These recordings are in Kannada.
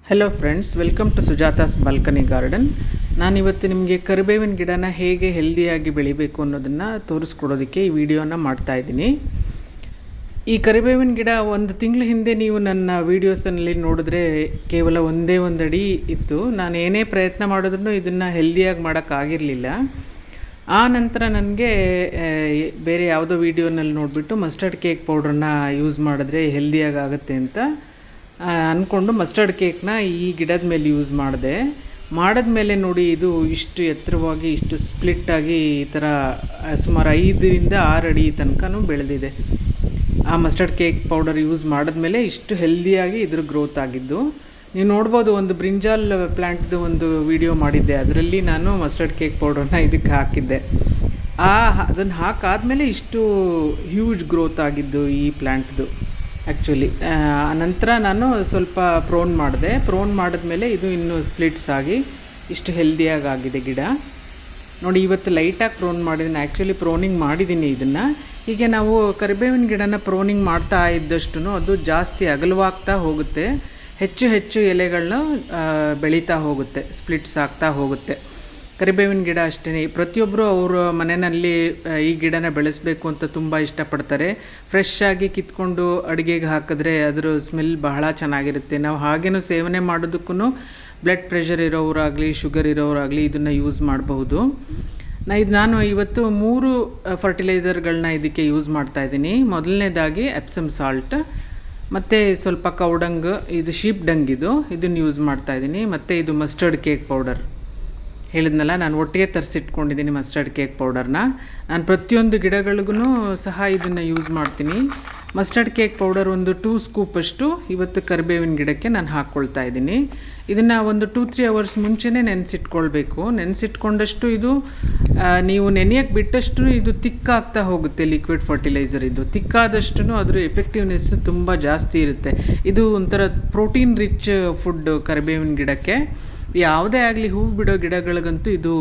Hello friends, welcome to Sujata's balcony garden. ನಾನಿವತ್ತು ನಿಮಗೆ ಕರಿಬೇವಿನ ಗಿಡನ ಹೇಗೆ ಹೆಲ್ದಿಯಾಗಿ ಬೆಳಿಬೇಕು ಅನ್ನೋದನ್ನು ತೋರಿಸ್ಕೊಡೋದಕ್ಕೆ ಈ ವಿಡಿಯೋನ ಮಾಡ್ತಾಯಿದ್ದೀನಿ. ಈ ಕರಿಬೇವಿನ ಗಿಡ ಒಂದು ತಿಂಗಳ ಹಿಂದೆ ನೀವು ನನ್ನ ವೀಡಿಯೋಸಲ್ಲಿ ನೋಡಿದ್ರೆ ಕೇವಲ ಒಂದೇ ಒಂದು ಅಡಿ ಇತ್ತು. ನಾನು ಏನೇ ಪ್ರಯತ್ನ ಮಾಡಿದ್ರೂ ಇದನ್ನು ಹೆಲ್ದಿಯಾಗಿ ಮಾಡೋಕ್ಕಾಗಿರಲಿಲ್ಲ. ಆ ನಂತರ ನನಗೆ ಬೇರೆ ಯಾವುದೋ ವೀಡಿಯೋನಲ್ಲಿ ನೋಡಿಬಿಟ್ಟು ಮಸ್ಟರ್ಡ್ ಕೇಕ್ ಪೌಡ್ರನ್ನ ಯೂಸ್ ಮಾಡಿದ್ರೆ ಹೆಲ್ದಿಯಾಗಿ ಆಗುತ್ತೆ ಅಂತ ಅಂದ್ಕೊಂಡು ಮಸ್ಟರ್ಡ್ ಕೇಕ್ನ ಈ ಗಿಡದ ಮೇಲೆ ಯೂಸ್ ಮಾಡಿದ್ಮೇಲೆ ನೋಡಿ, ಇದು ಇಷ್ಟು ಎತ್ತರವಾಗಿ ಇಷ್ಟು ಸ್ಪ್ಲಿಟ್ಟಾಗಿ ಈ ಥರ ಸುಮಾರು 5ರಿಂದ 6 ಅಡಿ ತನಕ ಬೆಳೆದಿದೆ. ಆ ಮಸ್ಟರ್ಡ್ ಕೇಕ್ ಪೌಡರ್ ಯೂಸ್ ಮಾಡಿದ್ಮೇಲೆ ಇಷ್ಟು ಹೆಲ್ದಿಯಾಗಿ ಇದ್ರ ಗ್ರೋತ್ ಆಗಿದ್ದು ನೀವು ನೋಡ್ಬೋದು. ಒಂದು ಬ್ರಿಂಜಾಲ್ ಪ್ಲ್ಯಾಂಟ್ದು ಒಂದು ವಿಡಿಯೋ ಮಾಡಿದ್ದೆ, ಅದರಲ್ಲಿ ನಾನು ಮಸ್ಟರ್ಡ್ ಕೇಕ್ ಪೌಡರ್ನ ಇದಕ್ಕೆ ಹಾಕಿದ್ದೆ. ಅದನ್ನು ಹಾಕಾದ್ಮೇಲೆ ಇಷ್ಟು ಹ್ಯೂಜ್ ಗ್ರೋತ್ ಆಗಿದ್ದು ಈ ಪ್ಲ್ಯಾಂಟ್ದು. ಆ್ಯಕ್ಚುಲಿ ನಂತರ ನಾನು ಸ್ವಲ್ಪ ಪ್ರೋನ್ ಮಾಡಿದ್ಮೇಲೆ ಇದು ಇನ್ನೂ ಸ್ಪ್ಲಿಟ್ಸ್ ಆಗಿ ಇಷ್ಟು ಹೆಲ್ದಿಯಾಗಿ ಆಗಿದೆ ಗಿಡ. ನೋಡಿ, ಇವತ್ತು ಲೈಟಾಗಿ ಪ್ರೋನ್ ಮಾಡಿದ್ದೀನಿ. ಆ್ಯಕ್ಚುಲಿ ಪ್ರೋನಿಂಗ್ ಮಾಡಿದ್ದೀನಿ ಇದನ್ನು. ಹೀಗೆ ನಾವು ಕರಿಬೇವಿನ ಗಿಡನ ಪ್ರೋನಿಂಗ್ ಮಾಡ್ತಾ ಇದ್ದಷ್ಟು ಅದು ಜಾಸ್ತಿ ಅಗಲವಾಗ್ತಾ ಹೋಗುತ್ತೆ, ಹೆಚ್ಚು ಹೆಚ್ಚು ಎಲೆಗಳನ್ನ ಬೆಳೀತಾ ಹೋಗುತ್ತೆ, ಸ್ಪ್ಲಿಟ್ಸ್ ಆಗ್ತಾ ಹೋಗುತ್ತೆ. ಕರಿಬೇವಿನ ಗಿಡ ಅಷ್ಟೇ, ಪ್ರತಿಯೊಬ್ಬರು ಅವರ ಮನೆಯಲ್ಲಿ ಈ ಗಿಡನ ಬೆಳೆಸಬೇಕು ಅಂತ ತುಂಬ ಇಷ್ಟಪಡ್ತಾರೆ. ಫ್ರೆಶ್ ಆಗಿ ಕಿತ್ಕೊಂಡು ಅಡುಗೆಗೆ ಹಾಕಿದ್ರೆ ಅದರ ಸ್ಮೆಲ್ ಬಹಳ ಚೆನ್ನಾಗಿರುತ್ತೆ. ನಾವು ಹಾಗೇನೂ ಸೇವನೆ ಮಾಡೋದಕ್ಕೂ ಬ್ಲಡ್ ಪ್ರೆಷರ್ ಇರೋರಾಗಲಿ ಶುಗರ್ ಇರೋರಾಗಲಿ ಇದನ್ನು ಯೂಸ್ ಮಾಡಬಹುದು. ನಾನು ಇವತ್ತು 3 ಫರ್ಟಿಲೈಸರ್ಗಳನ್ನ ಇದಕ್ಕೆ ಯೂಸ್ ಮಾಡ್ತಾಯಿದ್ದೀನಿ. ಮೊದಲನೇದಾಗಿ ಎಪ್ಸಮ್ ಸಾಲ್ಟ್, ಮತ್ತು ಸ್ವಲ್ಪ ಕೌಡಂಗ್, ಇದು ಶೀಪ್ ಡಂಗ್, ಇದನ್ನು ಯೂಸ್ ಮಾಡ್ತಾಯಿದ್ದೀನಿ. ಮತ್ತು ಇದು ಮಸ್ಟರ್ಡ್ ಕೇಕ್ ಪೌಡರ್ ಹೇಳಿದ್ನಲ್ಲ, ನಾನು ಒಟ್ಟಿಗೆ ತರಿಸಿಟ್ಕೊಂಡಿದ್ದೀನಿ ಮಸ್ಟರ್ಡ್ ಕೇಕ್ ಪೌಡರ್ನ. ನಾನು ಪ್ರತಿಯೊಂದು ಗಿಡಗಳಿಗೂ ಸಹ ಇದನ್ನು ಯೂಸ್ ಮಾಡ್ತೀನಿ. ಮಸ್ಟರ್ಡ್ ಕೇಕ್ ಪೌಡರ್ ಒಂದು 2 ಸ್ಕೂಪಷ್ಟು ಇವತ್ತು ಕರಿಬೇವಿನ ಗಿಡಕ್ಕೆ ನಾನು ಹಾಕ್ಕೊಳ್ತಾ ಇದ್ದೀನಿ. ಇದನ್ನು ಒಂದು 2-3 ಅವರ್ಸ್ ಮುಂಚೆನೇ ನೆನೆಸಿಟ್ಕೊಳ್ಬೇಕು. ನೆನೆಸಿಟ್ಕೊಂಡಷ್ಟು ಇದು ನೀವು ನೆನೆಯಕ್ಕೆ ಬಿಟ್ಟಷ್ಟು ಇದು ತಿಕ್ಕಾಗ್ತಾ ಹೋಗುತ್ತೆ. ಲಿಕ್ವಿಡ್ ಫರ್ಟಿಲೈಸರ್ ಇದು ತಿಕ್ಕಾದಷ್ಟು ಅದರ ಎಫೆಕ್ಟಿವ್ನೆಸ್ ತುಂಬ ಜಾಸ್ತಿ ಇರುತ್ತೆ. ಇದು ಒಂಥರ ಪ್ರೋಟೀನ್ ರಿಚ್ ಫುಡ್ ಕರಿಬೇವಿನ ಗಿಡಕ್ಕೆ. ಯಾವುದೇ ಆಗಲಿ ಹೂವು ಬಿಡೋ ಗಿಡಗಳಿಗಂತೂ ಇದು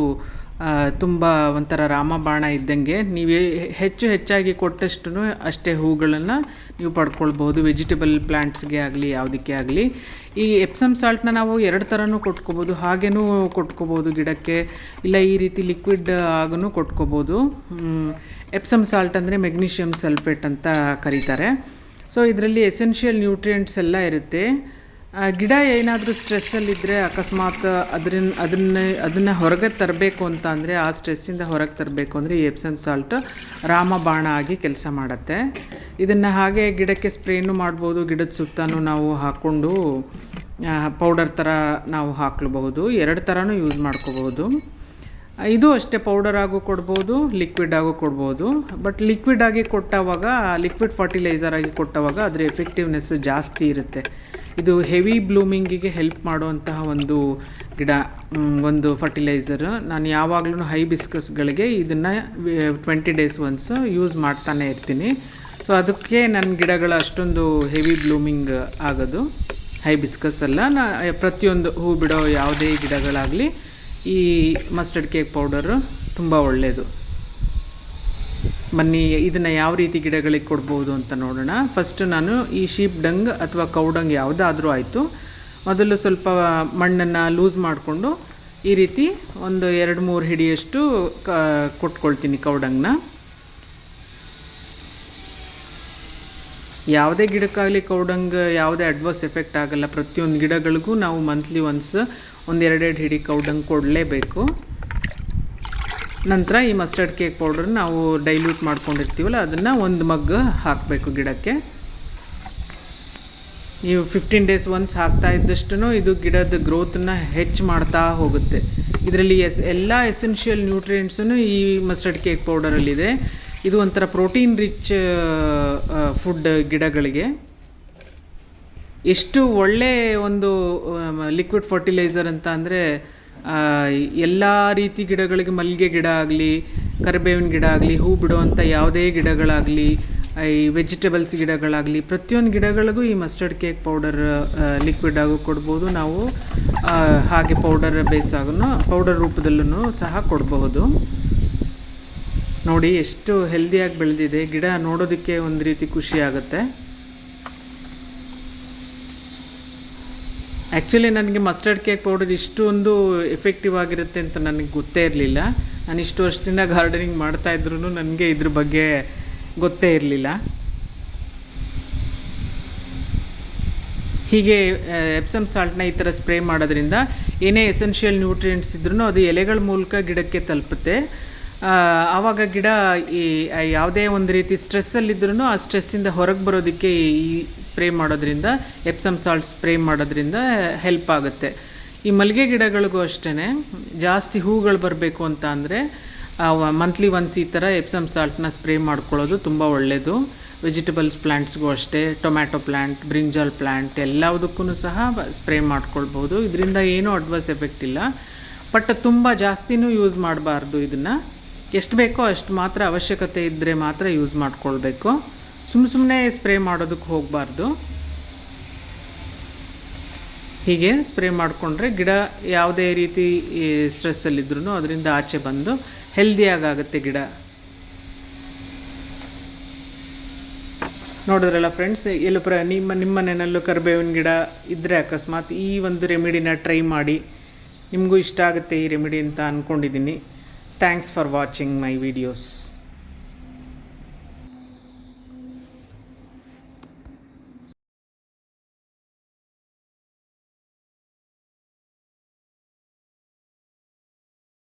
ತುಂಬ ಒಂಥರ ರಾಮಬಾಣ ಇದ್ದಂಗೆ. ನೀವು ಹೆಚ್ಚಾಗಿ ಕೊಟ್ಟಷ್ಟು ಅಷ್ಟೇ ಹೂಗಳನ್ನು ನೀವು ಪಡ್ಕೊಳ್ಬೋದು. ವೆಜಿಟೇಬಲ್ ಪ್ಲ್ಯಾಂಟ್ಸ್ಗೆ ಆಗಲಿ ಯಾವುದಕ್ಕೆ ಆಗಲಿ. ಈ ಎಪ್ಸಮ್ ಸಾಲ್ಟ್ನ ನಾವು 2 ಥರನೂ ಕೊಟ್ಕೋಬೋದು. ಹಾಗೇನೂ ಕೊಟ್ಕೋಬೋದು ಗಿಡಕ್ಕೆ, ಇಲ್ಲ ಈ ರೀತಿ ಲಿಕ್ವಿಡ್ ಆಗೂ ಕೊಟ್ಕೋಬೋದು. ಎಪ್ಸಮ್ ಸಾಲ್ಟ್ ಅಂದರೆ ಮೆಗ್ನೀಷಿಯಮ್ ಸಲ್ಫೇಟ್ ಅಂತ ಕರೀತಾರೆ. ಸೊ ಇದರಲ್ಲಿ ಎಸೆನ್ಷಿಯಲ್ ನ್ಯೂಟ್ರಿಯೆಂಟ್ಸ್ ಎಲ್ಲ ಇರುತ್ತೆ. ಗಿಡ ಏನಾದರೂ ಸ್ಟ್ರೆಸ್ಸಲ್ಲಿದ್ದರೆ ಅಕಸ್ಮಾತ್ ಅದನ್ನು ಹೊರಗೆ ತರಬೇಕು ಅಂತ ಅಂದರೆ, ಆ ಸ್ಟ್ರೆಸ್ಸಿಂದ ಹೊರಗೆ ತರಬೇಕು ಅಂದರೆ ಈ ಎಪ್ಸಮ್ ಸಾಲ್ಟ್ ರಾಮಬಾಣ ಆಗಿ ಕೆಲಸ ಮಾಡುತ್ತೆ. ಇದನ್ನು ಹಾಗೆ ಗಿಡಕ್ಕೆ ಸ್ಪ್ರೇನೂ ಮಾಡ್ಬೋದು. ಗಿಡದ ಸುತ್ತಲೂ ನಾವು ಹಾಕ್ಕೊಂಡು ಪೌಡರ್ ಥರ ನಾವು ಹಾಕ್ಲಬಹುದು. 2 ಥರನೂ ಯೂಸ್ ಮಾಡ್ಕೋಬೋದು. ಇದು ಅಷ್ಟೇ, ಪೌಡರ್ ಆಗು ಕೊಡ್ಬೋದು, ಲಿಕ್ವಿಡ್ ಆಗು ಕೊಡ್ಬೋದು. ಬಟ್ ಲಿಕ್ವಿಡ್ ಆಗಿ ಕೊಟ್ಟವಾಗ, ಲಿಕ್ವಿಡ್ ಫರ್ಟಿಲೈಸರ್ ಆಗಿ ಕೊಟ್ಟವಾಗ ಅದರ ಎಫೆಕ್ಟಿವ್ನೆಸ್ ಜಾಸ್ತಿ ಇರುತ್ತೆ. ಇದು ಹೆವಿ ಬ್ಲೂಮಿಂಗಿಗೆ ಹೆಲ್ಪ್ ಮಾಡುವಂತಹ ಒಂದು ಗಿಡ, ಒಂದು ಫರ್ಟಿಲೈಸರ್. ನಾನು ಯಾವಾಗಲೂ ಹೈಬಿಸ್ಕಸ್ಗಳಿಗೆ ಇದನ್ನು 20 days ಒನ್ಸ್ ಯೂಸ್ ಮಾಡ್ತಾನೆ ಇರ್ತೀನಿ. ಸೊ ಅದಕ್ಕೆ ನನ್ನ ಗಿಡಗಳು ಅಷ್ಟೊಂದು ಹೆವಿ ಬ್ಲೂಮಿಂಗ್ ಆಗೋದು. ಹೈಬಿಸ್ಕಸ್ ಅಲ್ಲ, ಪ್ರತಿಯೊಂದು ಹೂ ಬಿಡೋ ಯಾವುದೇ ಗಿಡಗಳಾಗಲಿ ಈ ಮಸ್ಟರ್ಡ್ ಕೇಕ್ ಪೌಡರು ತುಂಬ ಒಳ್ಳೆಯದು. ಬನ್ನಿ ಇದನ್ನು ಯಾವ ರೀತಿ ಗಿಡಗಳಿಗೆ ಕೊಡ್ಬೋದು ಅಂತ ನೋಡೋಣ. ಫಸ್ಟು ನಾನು ಈ ಶೀಪ್ ಡಂಗ್ ಅಥವಾ ಕೌಡಂಗ್ ಯಾವುದಾದ್ರೂ ಆಯಿತು, ಮೊದಲು ಸ್ವಲ್ಪ ಮಣ್ಣನ್ನು ಲೂಸ್ ಮಾಡಿಕೊಂಡು ಈ ರೀತಿ ಒಂದು 2-3 ಹಿಡಿಯಷ್ಟು ಕೊಟ್ಕೊಳ್ತೀನಿ ಕೌಡಂಗ್ನ. ಯಾವುದೇ ಗಿಡಕ್ಕಾಗಲಿ ಕೌಡಂಗ್ ಯಾವುದೇ ಅಡ್ವರ್ಸ್ ಎಫೆಕ್ಟ್ ಆಗೋಲ್ಲ. ಪ್ರತಿಯೊಂದು ಗಿಡಗಳಿಗೂ ನಾವು ಮಂತ್ಲಿ ಒನ್ಸ್ ಒಂದು 2 ಹಿಡಿ ಕೌಡಂಗ್ ಕೊಡಲೇಬೇಕು. ನಂತರ ಈ ಮಸ್ಟರ್ಡ್ ಕೇಕ್ ಪೌಡರ್ ನಾವು ಡೈಲ್ಯೂಟ್ ಮಾಡ್ಕೊಂಡಿರ್ತೀವಲ್ಲ ಅದನ್ನು 1 ಮಗ್ ಹಾಕಬೇಕು ಗಿಡಕ್ಕೆ. ನೀವು 15 days ಒನ್ಸ್ ಹಾಕ್ತಾ ಇದ್ದಷ್ಟು ಇದು ಗಿಡದ ಗ್ರೋತನ್ನು ಹೆಚ್ಚು ಮಾಡ್ತಾ ಹೋಗುತ್ತೆ. ಇದರಲ್ಲಿ ಎಲ್ಲ ಎಸೆನ್ಷಿಯಲ್ ನ್ಯೂಟ್ರಿಯೆಂಟ್ಸನ್ನು ಈ ಮಸ್ಟರ್ಡ್ ಕೇಕ್ ಪೌಡರಲ್ಲಿದೆ. ಇದು ಒಂಥರ ಪ್ರೋಟೀನ್ ರಿಚ್ ಫುಡ್ ಗಿಡಗಳಿಗೆ. ಎಷ್ಟು ಒಳ್ಳೆ ಒಂದು ಲಿಕ್ವಿಡ್ ಫರ್ಟಿಲೈಸರ್ ಅಂತ ಅಂದರೆ, ಎಲ್ಲ ರೀತಿ ಗಿಡಗಳಿಗೆ, ಮಲ್ಲಿಗೆ ಗಿಡ ಆಗಲಿ, ಕರಿಬೇವಿನ ಗಿಡ ಆಗಲಿ, ಹೂ ಬಿಡುವಂಥ ಯಾವುದೇ ಗಿಡಗಳಾಗಲಿ, ಈ ವೆಜಿಟೇಬಲ್ಸ್ ಗಿಡಗಳಾಗಲಿ, ಪ್ರತಿಯೊಂದು ಗಿಡಗಳಿಗೂ ಈ ಮಸ್ಟರ್ಡ್ ಕೇಕ್ ಪೌಡರ್ ಲಿಕ್ವಿಡ್ ಆಗು ಕೊಡ್ಬೋದು. ನಾವು ಹಾಗೆ ಪೌಡರ್ ಬೇಸಾಗೂ ಪೌಡರ್ ರೂಪದಲ್ಲೂ ಸಹ ಕೊಡಬಹುದು. ನೋಡಿ ಎಷ್ಟು ಹೆಲ್ದಿಯಾಗಿ ಬೆಳೆದಿದೆ ಗಿಡ, ನೋಡೋದಕ್ಕೆ ಒಂದು ರೀತಿ ಖುಷಿ ಆಗುತ್ತೆ. ಆ್ಯಕ್ಚುಲಿ ನನಗೆ ಮಸ್ಟರ್ಡ್ ಕೇಕ್ ಪೌಡರ್ ಇಷ್ಟೊಂದು ಎಫೆಕ್ಟಿವ್ ಆಗಿರುತ್ತೆ ಅಂತ ನನಗೆ ಗೊತ್ತೇ ಇರಲಿಲ್ಲ. ನಾನು ಇಷ್ಟು ವರ್ಷದಿಂದ ಗಾರ್ಡನಿಂಗ್ ಮಾಡ್ತಾಯಿದ್ರೂ ನನಗೆ ಇದ್ರ ಬಗ್ಗೆ ಗೊತ್ತೇ ಇರಲಿಲ್ಲ. ಹೀಗೆ ಎಪ್ಸಮ್ ಸಾಲ್ಟ್ನ ಈ ಥರ ಸ್ಪ್ರೇ ಮಾಡೋದ್ರಿಂದ ಏನೇ ಎಸೆನ್ಷಿಯಲ್ ನ್ಯೂಟ್ರಿಯೆಂಟ್ಸ್ ಇದ್ರೂ ಅದು ಎಲೆಗಳ ಮೂಲಕ ಗಿಡಕ್ಕೆ ತಲುಪುತ್ತೆ. ಆವಾಗ ಗಿಡ ಈ ಯಾವುದೇ ಒಂದು ರೀತಿ ಸ್ಟ್ರೆಸ್ಸಲ್ಲಿದ್ರೂ ಆ ಸ್ಟ್ರೆಸ್ಸಿಂದ ಹೊರಗೆ ಬರೋದಕ್ಕೆ ಈ ಸ್ಪ್ರೇ ಮಾಡೋದ್ರಿಂದ, ಎಪ್ಸಮ್ ಸಾಲ್ಟ್ ಸ್ಪ್ರೇ ಮಾಡೋದ್ರಿಂದ ಹೆಲ್ಪ್ ಆಗುತ್ತೆ. ಈ ಮಲ್ಲಿಗೆ ಗಿಡಗಳಿಗೂ ಅಷ್ಟೇ, ಜಾಸ್ತಿ ಹೂಗಳು ಬರಬೇಕು ಅಂತ ಅಂದರೆ ಮಂತ್ಲಿ ಒನ್ಸ್ ಈ ಥರ ಎಪ್ಸಮ್ ಸಾಲ್ಟ್ನ ಸ್ಪ್ರೇ ಮಾಡ್ಕೊಳ್ಳೋದು ತುಂಬ ಒಳ್ಳೆಯದು. ವೆಜಿಟಬಲ್ಸ್ ಪ್ಲ್ಯಾಂಟ್ಸ್ಗೂ ಅಷ್ಟೇ, ಟೊಮ್ಯಾಟೊ ಪ್ಲ್ಯಾಂಟ್, ಬ್ರಿಂಜಾಲ್ ಪ್ಲ್ಯಾಂಟ್ ಎಲ್ಲದಕ್ಕೂ ಸಹ ಸ್ಪ್ರೇ ಮಾಡ್ಕೊಳ್ಬೋದು. ಇದರಿಂದ ಏನೂ ಅಡ್ವರ್ಸ್ ಎಫೆಕ್ಟ್ ಇಲ್ಲ. ಬಟ್ ತುಂಬ ಜಾಸ್ತಿನೂ ಯೂಸ್ ಮಾಡಬಾರ್ದು. ಇದನ್ನು ಎಷ್ಟು ಬೇಕೋ ಅಷ್ಟು ಮಾತ್ರ, ಅವಶ್ಯಕತೆ ಇದ್ದರೆ ಮಾತ್ರ ಯೂಸ್ ಮಾಡ್ಕೊಳ್ಬೇಕು. ಸುಮ್ಮನೆ ಸ್ಪ್ರೇ ಮಾಡೋದಕ್ಕೆ ಹೋಗಬಾರ್ದು. ಹೀಗೆ ಸ್ಪ್ರೇ ಮಾಡಿಕೊಂಡ್ರೆ ಗಿಡ ಯಾವುದೇ ರೀತಿ ಸ್ಟ್ರೆಸ್ಸಲ್ಲಿದ್ರೂ ಅದರಿಂದ ಆಚೆ ಬಂದು ಹೆಲ್ದಿಯಾಗುತ್ತೆ ಗಿಡ. ನೋಡಿದ್ರಲ್ಲ ಫ್ರೆಂಡ್ಸ್, ನಿಮ್ಮ ಮನೆಯಲ್ಲೂ ಕರಿಬೇವಿನ ಗಿಡ ಇದ್ದರೆ ಅಕಸ್ಮಾತ್ ಈ ಒಂದು ರೆಮಿಡಿನ ಟ್ರೈ ಮಾಡಿ. ನಿಮಗೂ ಇಷ್ಟ ಆಗುತ್ತೆ ಈ ರೆಮಿಡಿ ಅಂತ ಅಂದ್ಕೊಂಡಿದ್ದೀನಿ. Thanks for watching my videos.